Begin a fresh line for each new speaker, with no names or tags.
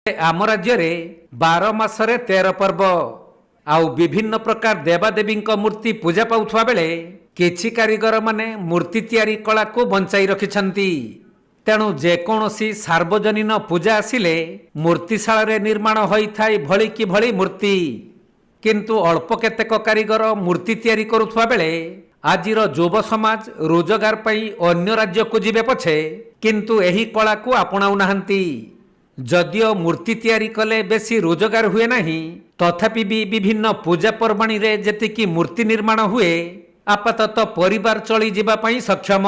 आम राज्य रे 12 मासरे 13 पर्व आउ विभिन्न प्रकार देवादेवी मूर्ति पूजा पाउथुवा बेले किछि कारीगर माने मूर्ति तैयारी कला को बंचाई रखिछंती। तेणु जेकोसी सार्वजनीन पूजा आसिले मूर्तिशाला रे निर्माण होई थाई भली कि भली मूर्ति, किंतु अल्प केतेक कारीगर मूर्ति तैयारी करुथुवा बेले आजिर युव समाज रोजगार पाई अन्य राज्य को जिबे पछे किंतु एही कला को आपणाउ नाहंती। जदियो मूर्ति तैयारी कले बेसी रोजगार हुए नहीं, तथापि भी विभिन्न पूजा पर्वाणी रे जेतिकी मूर्ति निर्माण हुए आपातत परिवार चली जिबा पई सक्षम।